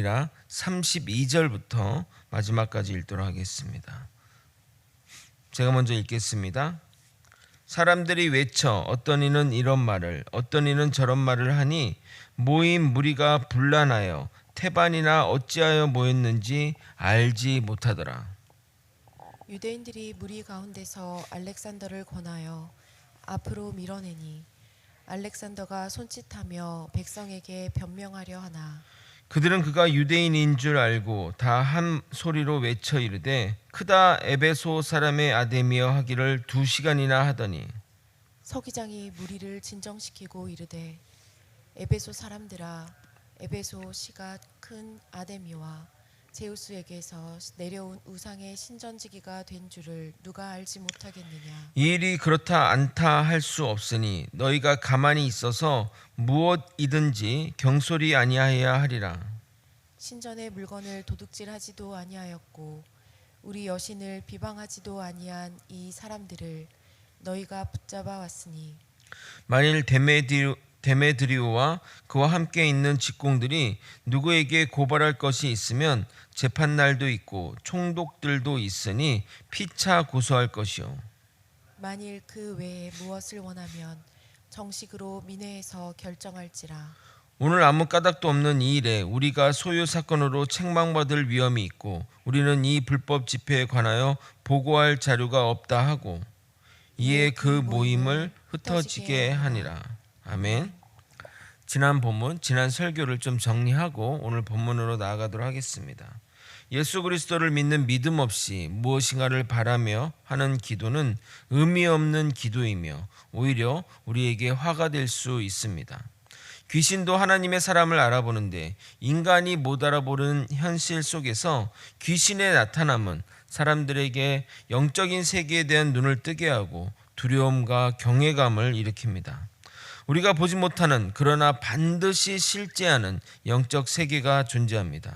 32절부터 마지막까지 읽도록 하겠습니다. 제가 먼저 읽겠습니다. 사람들이 외쳐 어떤 이는 이런 말을 어떤 이는 저런 말을 하니 모인 무리가 분란하여 태반이나 어찌하여 모였는지 알지 못하더라. 유대인들이 무리 가운데서 알렉산더를 권하여 앞으로 밀어내니 알렉산더가 손짓하며 백성에게 변명하려 하나 그들은 그가 유대인인 줄 알고 다 한 소리로 외쳐 이르되 크다 에베소 사람의 아데미여 하기를 2시간이나 하더니 서기장이 무리를 진정시키고 이르되 에베소 사람들아 에베소 시가 큰 아데미와 제우스에게서 내려온 우상의 신전지기가 된 줄을 누가 알지 못하겠느냐. 이 일이 그렇다 않다 할 수 없으니 너희가 가만히 있어서 무엇이든지 경솔이 아니하여야 하리라. 신전의 물건을 도둑질하지도 아니하였고 우리 여신을 비방하지도 아니한 이 사람들을 너희가 붙잡아 왔으니 만일 데메드리오와 그와 함께 있는 직공들이 누구에게 고발할 것이 있으면 재판날도 있고 총독들도 있으니 피차 고소할 것이요. 만일 그 외에 무엇을 원하면 정식으로 민회에서 결정할지라. 오늘 아무 까닭도 없는 이 일에 우리가 소유 사건으로 책망받을 위험이 있고 우리는 이 불법 집회에 관하여 보고할 자료가 없다 하고 이에 그 모임을 흩어지게 하니라. 아멘. 지난 설교를 좀 정리하고 오늘 본문으로 나아가도록 하겠습니다. 예수 그리스도를 믿는 믿음 없이 무엇인가를 바라며 하는 기도는 의미 없는 기도이며 오히려 우리에게 화가 될 수 있습니다. 귀신도 하나님의 사람을 알아보는데 인간이 못 알아보는 현실 속에서 귀신의 나타남은 사람들에게 영적인 세계에 대한 눈을 뜨게 하고 두려움과 경외감을 일으킵니다. 우리가 보지 못하는 그러나 반드시 실제하는 영적 세계가 존재합니다.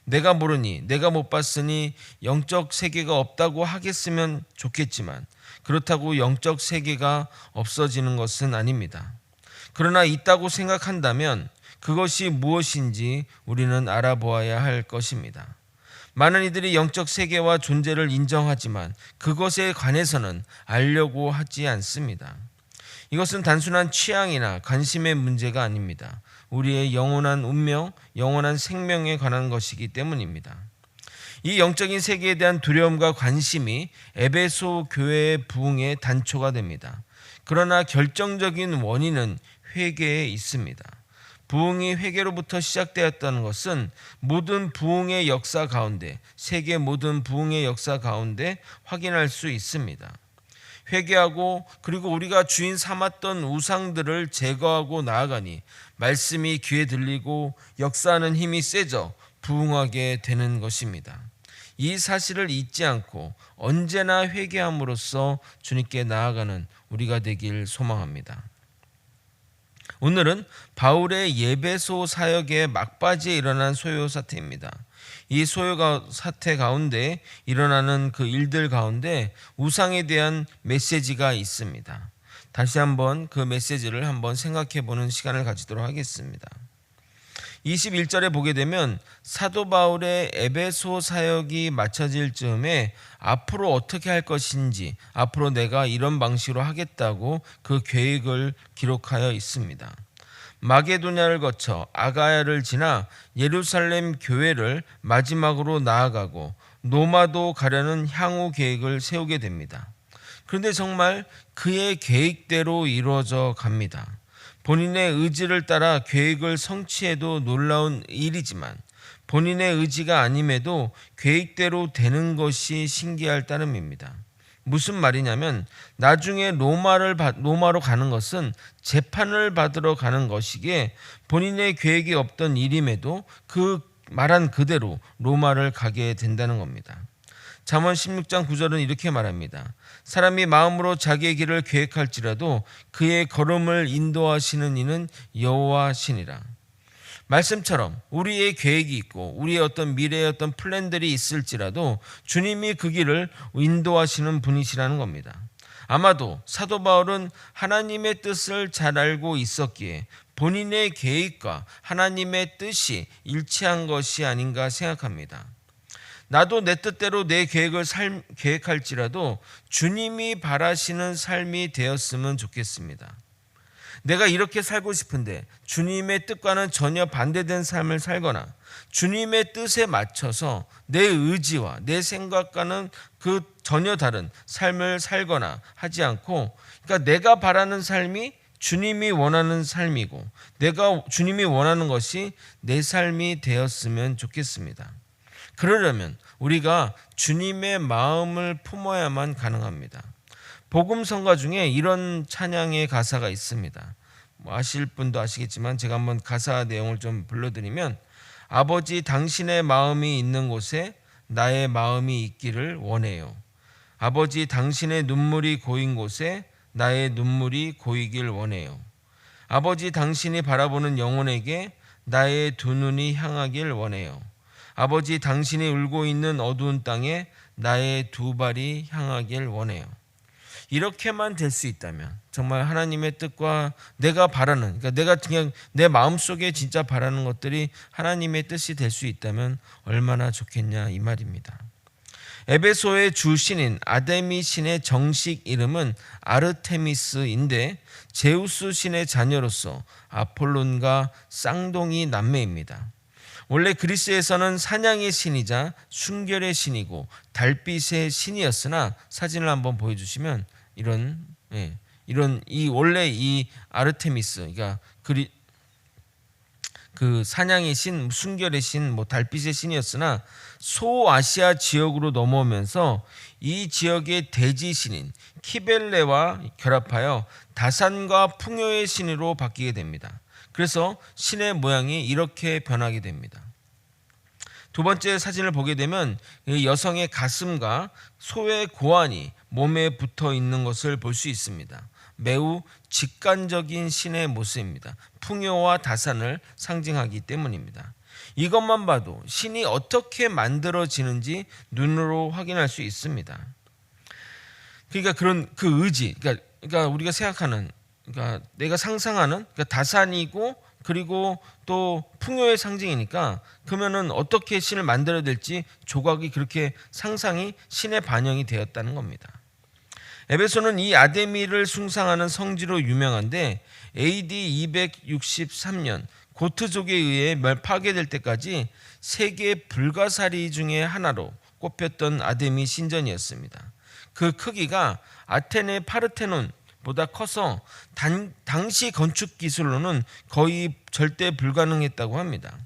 내가 모르니 내가 못 봤으니 영적 세계가 없다고 하겠으면 좋겠지만 그렇다고 영적 세계가 없어지는 것은 아닙니다. 그러나 있다고 생각한다면 그것이 무엇인지 우리는 알아보아야 할 것입니다. 많은 이들이 영적 세계와 존재를 인정하지만 그것에 관해서는 알려고 하지 않습니다. 이것은 단순한 취향이나 관심의 문제가 아닙니다. 우리의 영원한 운명, 영원한 생명에 관한 것이기 때문입니다. 이 영적인 세계에 대한 두려움과 관심이 에베소 교회의 부흥의 단초가 됩니다. 그러나 결정적인 원인은 회개에 있습니다. 부흥이 회개로부터 시작되었다는 것은 모든 부흥의 역사 가운데, 세계 모든 부흥의 역사 가운데 확인할 수 있습니다. 회개하고 그리고 우리가 주인 삼았던 우상들을 제거하고 나아가니 말씀이 귀에 들리고 역사하는 힘이 세져 부흥하게 되는 것입니다. 이 사실을 잊지 않고 언제나 회개함으로써 주님께 나아가는 우리가 되길 소망합니다. 오늘은 바울의 예배소 사역의 막바지에 일어난 소요 사태입니다. 이 소요 사태 가운데 일어나는 그 일들 가운데 우상에 대한 메시지가 있습니다. 다시 한번 그 메시지를 한번 생각해 보는 시간을 가지도록 하겠습니다. 21절에 보게 되면 사도 바울의 에베소 사역이 마쳐질 즈음에 앞으로 어떻게 할 것인지 앞으로 내가 이런 방식으로 하겠다고 그 계획을 기록하여 있습니다. 마게도냐를 거쳐 아가야를 지나 예루살렘 교회를 마지막으로 나아가고 노마도 가려는 향후 계획을 세우게 됩니다. 그런데 정말 그의 계획대로 이루어져 갑니다. 본인의 의지를 따라 계획을 성취해도 놀라운 일이지만 본인의 의지가 아님에도 계획대로 되는 것이 신기할 따름입니다. 무슨 말이냐면 나중에 로마로 가는 것은 재판을 받으러 가는 것이기에 본인의 계획이 없던 일임에도 그 말한 그대로 로마를 가게 된다는 겁니다. 잠언 16장 9절은 이렇게 말합니다. 사람이 마음으로 자기의 길을 계획할지라도 그의 걸음을 인도하시는 이는 여호와시니라. 말씀처럼 우리의 계획이 있고 우리의 어떤 미래의 어떤 플랜들이 있을지라도 주님이 그 길을 인도하시는 분이시라는 겁니다. 아마도 사도 바울은 하나님의 뜻을 잘 알고 있었기에 본인의 계획과 하나님의 뜻이 일치한 것이 아닌가 생각합니다. 나도 내 뜻대로 내 계획을 계획할지라도 주님이 바라시는 삶이 되었으면 좋겠습니다. 내가 이렇게 살고 싶은데 주님의 뜻과는 전혀 반대된 삶을 살거나 주님의 뜻에 맞춰서 내 의지와 내 생각과는 그 전혀 다른 삶을 살거나 하지 않고, 그러니까 내가 바라는 삶이 주님이 원하는 삶이고 내가 주님이 원하는 것이 내 삶이 되었으면 좋겠습니다. 그러려면 우리가 주님의 마음을 품어야만 가능합니다. 복음성가 중에 이런 찬양의 가사가 있습니다. 아실 분도 아시겠지만 제가 한번 가사 내용을 좀 불러드리면, 아버지 당신의 마음이 있는 곳에 나의 마음이 있기를 원해요. 아버지 당신의 눈물이 고인 곳에 나의 눈물이 고이길 원해요. 아버지 당신이 바라보는 영혼에게 나의 두 눈이 향하길 원해요. 아버지 당신이 울고 있는 어두운 땅에 나의 두 발이 향하길 원해요. 이렇게만 될 수 있다면, 정말 하나님의 뜻과 내가 바라는, 그러니까 내가 그냥 내 마음속에 진짜 바라는 것들이 하나님의 뜻이 될 수 있다면 얼마나 좋겠냐 이 말입니다. 에베소의 주 신인 아데미 신의 정식 이름은 아르테미스인데 제우스 신의 자녀로서 아폴론과 쌍둥이 남매입니다. 원래 그리스에서는 사냥의 신이자 순결의 신이고 달빛의 신이었으나, 사진을 한번 보여주시면 원래 이 아르테미스, 그러니까 그 사냥의 신, 순결의 신, 달빛의 신이었으나 소아시아 지역으로 넘어오면서 이 지역의 대지 신인 키벨레와 결합하여 다산과 풍요의 신으로 바뀌게 됩니다. 그래서 신의 모양이 이렇게 변하게 됩니다. 두 번째 사진을 보게 되면 여성의 가슴과 소의 고환이 몸에 붙어 있는 것을 볼 수 있습니다. 매우 직관적인 신의 모습입니다. 풍요와 다산을 상징하기 때문입니다. 이것만 봐도 신이 어떻게 만들어지는지 눈으로 확인할 수 있습니다. 그러니까 그런 그 의지, 그러니까 우리가 생각하는, 그러니까 내가 상상하는, 그러니까 다산이고 그리고 또 풍요의 상징이니까, 그러면은 어떻게 신을 만들어야 될지 조각이 그렇게 상상이 신에 반영이 되었다는 겁니다. 에베소는 이 아데미를 숭상하는 성지로 유명한데 AD 263년 고트족에 의해 파괴될 때까지 세계 불가사리 중에 하나로 꼽혔던 아데미 신전이었습니다. 그 크기가 아테네 파르테논 보다 커서 당시 건축 기술로는 거의 절대 불가능했다고 합니다.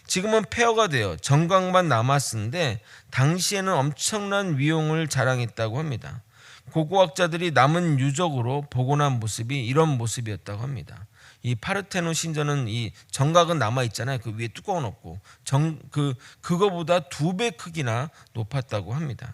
지금은 폐허가 되어 정광만 남았는데 당시에는 엄청난 위용을 자랑했다고 합니다. 고고학자들이 남은 유적으로 복원한 모습이 이런 모습이었다고 합니다. 이 파르테논 신전은 이 정각은 남아 있잖아요. 그 위에 뚜껑은 없고 그거보다 2배 크기나 높았다고 합니다.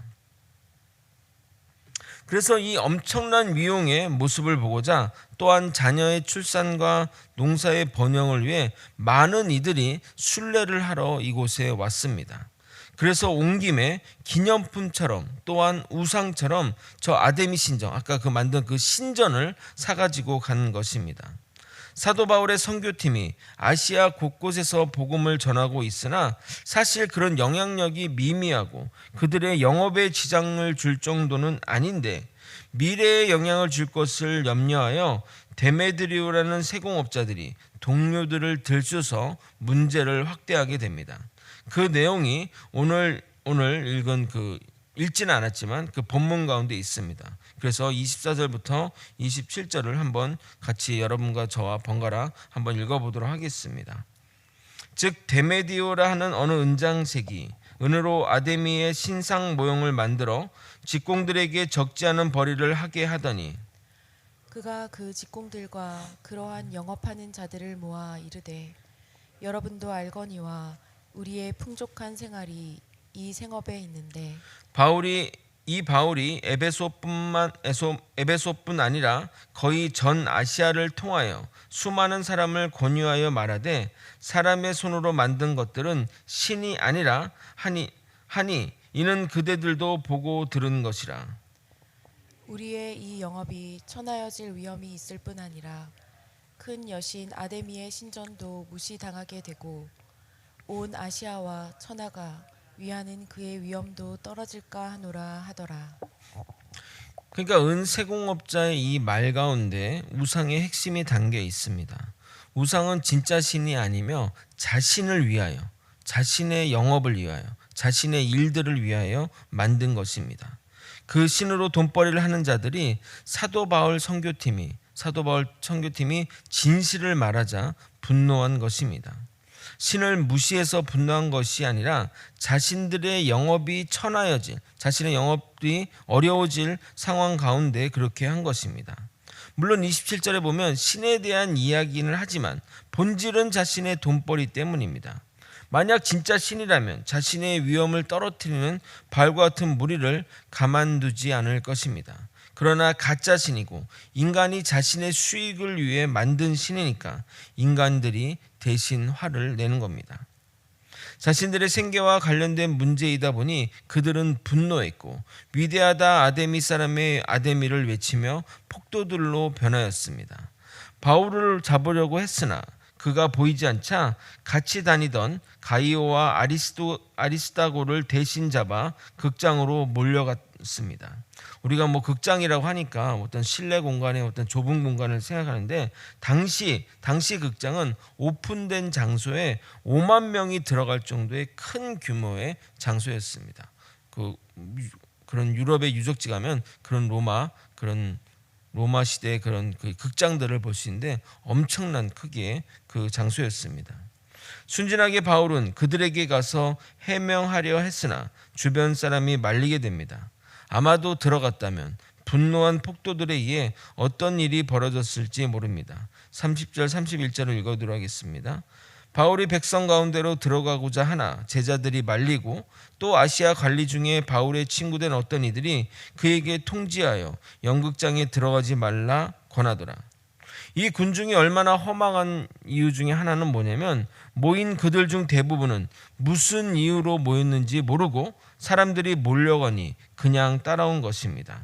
그래서 이 엄청난 위용의 모습을 보고자 또한 자녀의 출산과 농사의 번영을 위해 많은 이들이 순례를 하러 이곳에 왔습니다. 그래서 온 김에 기념품처럼 또한 우상처럼 저 아데미 신전, 아까 만든 그 신전을 사가지고 간 것입니다. 사도 바울의 선교팀이 아시아 곳곳에서 복음을 전하고 있으나 사실 그런 영향력이 미미하고 그들의 영업에 지장을 줄 정도는 아닌데, 미래에 영향을 줄 것을 염려하여 데메드리오라는 세공업자들이 동료들을 들쑤서 문제를 확대하게 됩니다. 그 내용이 오늘 읽은 읽지는 않았지만 그 본문 가운데 있습니다. 그래서 24절부터 27절을 한번 같이 여러분과 저와 번갈아 한번 읽어보도록 하겠습니다. 즉 데메디오라 하는 어느 은장색이 은으로 아데미의 신상 모형을 만들어 직공들에게 적지 않은 벌이를 하게 하더니, 그가 그 직공들과 그러한 영업하는 자들을 모아 이르되, 여러분도 알거니와 우리의 풍족한 생활이 이 생업에 있는데, 바울이 에베소뿐 아니라 거의 전 아시아를 통하여 수많은 사람을 권유하여 말하되, 사람의 손으로 만든 것들은 신이 아니라 하니 이는 그대들도 보고 들은 것이라. 우리의 이 영업이 천하여질 위험이 있을 뿐 아니라 큰 여신 아데미의 신전도 무시당하게 되고 온 아시아와 천하가 위하는 그의 위엄도 떨어질까 하노라 하더라. 그러니까 은세공업자의 이 말 가운데 우상의 핵심이 담겨 있습니다. 우상은 진짜 신이 아니며 자신을 위하여, 자신의 영업을 위하여, 자신의 일들을 위하여 만든 것입니다. 그 신으로 돈벌이를 하는 자들이 사도 바울 선교팀이 진실을 말하자 분노한 것입니다. 신을 무시해서 분노한 것이 아니라 자신들의 영업이 천하여질, 자신의 영업이 어려워질 상황 가운데 그렇게 한 것입니다. 물론 27절에 보면 신에 대한 이야기는 하지만 본질은 자신의 돈벌이 때문입니다. 만약 진짜 신이라면 자신의 위엄을 떨어뜨리는 발과 같은 무리를 가만두지 않을 것입니다. 그러나 가짜 신이고 인간이 자신의 수익을 위해 만든 신이니까 인간들이 대신 화를 내는 겁니다. 자신들의 생계와 관련된 문제이다 보니 그들은 분노했고 위대하다 아데미 사람의 아데미를 외치며 폭도들로 변하였습니다. 바울을 잡으려고 했으나 그가 보이지 않자 같이 다니던 가이오와 아리스다고를 대신 잡아 극장으로 몰려갔습니다. 우리가 뭐 극장이라고 하니까 어떤 실내 공간의 어떤 좁은 공간을 생각하는데 당시 극장은 오픈된 장소에 5만 명이 들어갈 정도의 큰 규모의 장소였습니다. 그런 유럽의 유적지 가면 그런 로마 시대의 그런 그 극장들을 볼 수 있는데 엄청난 크기의 그 장소였습니다. 순진하게 바울은 그들에게 가서 해명하려 했으나 주변 사람이 말리게 됩니다. 아마도 들어갔다면 분노한 폭도들에 의해 어떤 일이 벌어졌을지 모릅니다. 30절 31절을 읽어드리도록 하겠습니다. 바울이 백성 가운데로 들어가고자 하나 제자들이 말리고 또 아시아 관리 중에 바울의 친구된 어떤 이들이 그에게 통지하여 연극장에 들어가지 말라 권하더라. 이 군중이 얼마나 허망한 이유 중에 하나는 뭐냐면 모인 그들 중 대부분은 무슨 이유로 모였는지 모르고 사람들이 몰려가니 그냥 따라온 것입니다.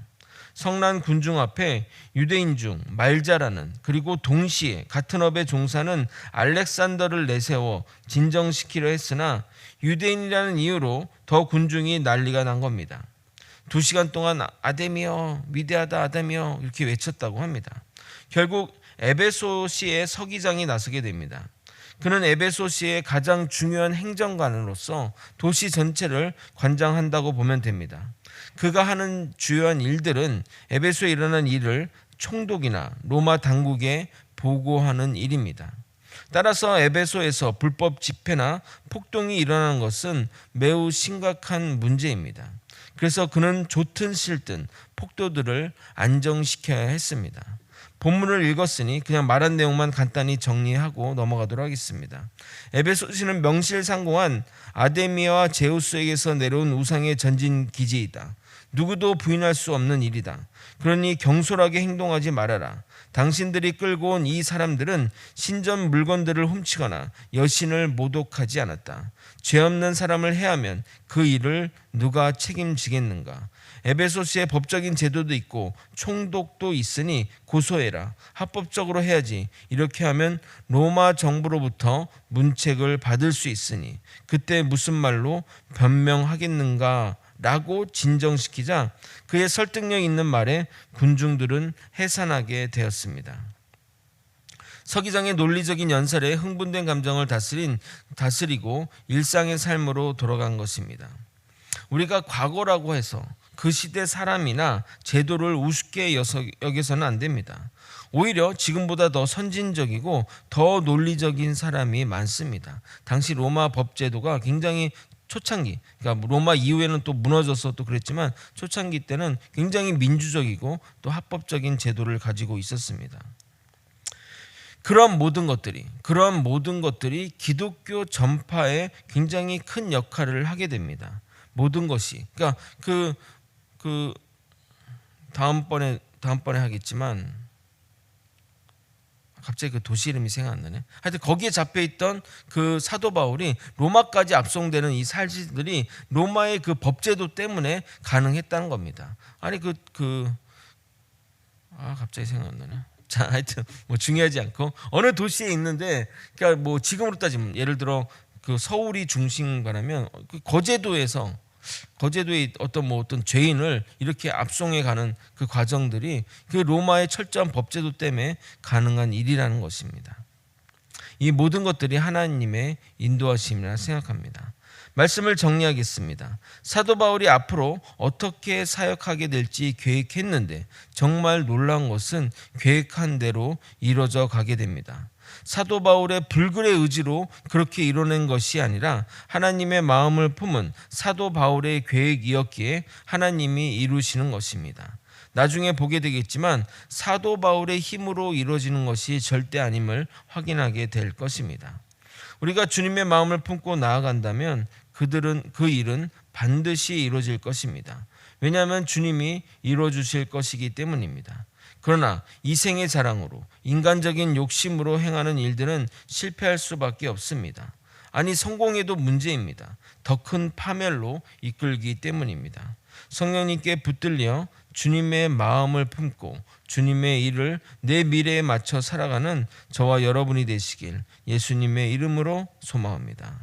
성난 군중 앞에 유대인 중 말 잘하는 그리고 동시에 같은 업에 종사는 알렉산더를 내세워 진정시키려 했으나 유대인이라는 이유로 더 군중이 난리가 난 겁니다. 2시간 동안 아데미여 위대하다 아데미여 이렇게 외쳤다고 합니다. 결국 에베소시의 서기장이 나서게 됩니다. 그는 에베소시의 가장 중요한 행정관으로서 도시 전체를 관장한다고 보면 됩니다. 그가 하는 주요한 일들은 에베소에 일어난 일을 총독이나 로마 당국에 보고하는 일입니다. 따라서 에베소에서 불법 집회나 폭동이 일어나는 것은 매우 심각한 문제입니다. 그래서 그는 좋든 싫든 폭도들을 안정시켜야 했습니다. 본문을 읽었으니 그냥 말한 내용만 간단히 정리하고 넘어가도록 하겠습니다. 에베소시는 명실상부한 아데미와 제우스에게서 내려온 우상의 전진 기지이다. 누구도 부인할 수 없는 일이다. 그러니 경솔하게 행동하지 말아라. 당신들이 끌고 온 이 사람들은 신전 물건들을 훔치거나 여신을 모독하지 않았다. 죄 없는 사람을 해하면 그 일을 누가 책임지겠는가? 에베소시의 법적인 제도도 있고 총독도 있으니 고소해라. 합법적으로 해야지. 이렇게 하면 로마 정부로부터 문책을 받을 수 있으니 그때 무슨 말로 변명하겠는가? 라고 진정시키자 그의 설득력 있는 말에 군중들은 해산하게 되었습니다. 서기장의 논리적인 연설에 흥분된 감정을 다스리고 일상의 삶으로 돌아간 것입니다. 우리가 과거라고 해서 그 시대 사람이나 제도를 우습게 여겨서는 안 됩니다. 오히려 지금보다 더 선진적이고 더 논리적인 사람이 많습니다. 당시 로마 법 제도가 굉장히 초창기, 그러니까 로마 이후에는 또 무너져서 또 그랬지만 초창기 때는 굉장히 민주적이고 또 합법적인 제도를 가지고 있었습니다. 그런 모든 것들이 기독교 전파에 굉장히 큰 역할을 하게 됩니다. 모든 것이. 그러니까 그 다음번에 하겠지만 갑자기 그 도시 이름이 생각 안 나네. 하여튼 거기에 잡혀있던 그 사도 바울이 로마까지 압송되는 이 사실들이 로마의 그 법제도 때문에 가능했다는 겁니다. 아니 갑자기 생각 안 나네. 자, 하여튼 뭐 중요하지 않고 어느 도시에 있는데, 그러니까 뭐 지금으로 따지면 예를 들어 그 서울이 중심가라면 그 거제도에 어떤 죄인을 이렇게 압송해 가는 그 과정들이 그 로마의 철저한 법제도 때문에 가능한 일이라는 것입니다. 이 모든 것들이 하나님의 인도하심이라 생각합니다. 말씀을 정리하겠습니다. 사도 바울이 앞으로 어떻게 사역하게 될지 계획했는데 정말 놀라운 것은 계획한 대로 이루어져 가게 됩니다. 사도 바울의 불굴의 의지로 그렇게 이뤄낸 것이 아니라 하나님의 마음을 품은 사도 바울의 계획이었기에 하나님이 이루시는 것입니다. 나중에 보게 되겠지만 사도 바울의 힘으로 이루어지는 것이 절대 아님을 확인하게 될 것입니다. 우리가 주님의 마음을 품고 나아간다면 그 일은 반드시 이루어질 것입니다. 왜냐하면 주님이 이루어 주실 것이기 때문입니다. 그러나 이생의 자랑으로 인간적인 욕심으로 행하는 일들은 실패할 수밖에 없습니다. 아니, 성공해도 문제입니다. 더 큰 파멸로 이끌기 때문입니다. 성령님께 붙들려 주님의 마음을 품고 주님의 일을 내 미래에 맞춰 살아가는 저와 여러분이 되시길 예수님의 이름으로 소망합니다.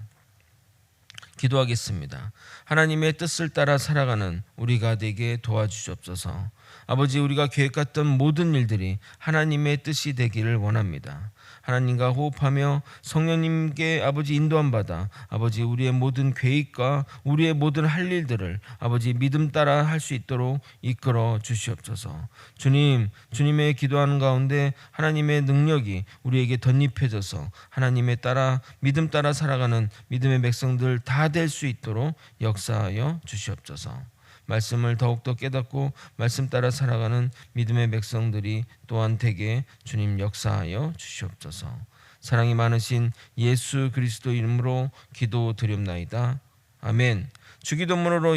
기도하겠습니다. 하나님의 뜻을 따라 살아가는 우리가 되게 도와주시옵소서. 아버지, 우리가 계획했던 모든 일들이 하나님의 뜻이 되기를 원합니다. 하나님과 호흡하며 성령님께 아버지 인도함 받아 아버지 우리의 모든 계획과 우리의 모든 할 일들을 아버지 믿음 따라 할 수 있도록 이끌어 주시옵소서. 주님의 기도하는 가운데 하나님의 능력이 우리에게 덧입혀져서 하나님의 따라 믿음 따라 살아가는 믿음의 백성들 다 될 수 있도록 역사하여 주시옵소서. 말씀을 더욱더 깨닫고 말씀 따라 살아가는 믿음의 백성들이 또한 되게 주님 역사하여 주시옵소서. 사랑이 많으신 예수 그리스도 이름으로 기도드립나이다. 아멘. 주기도문으로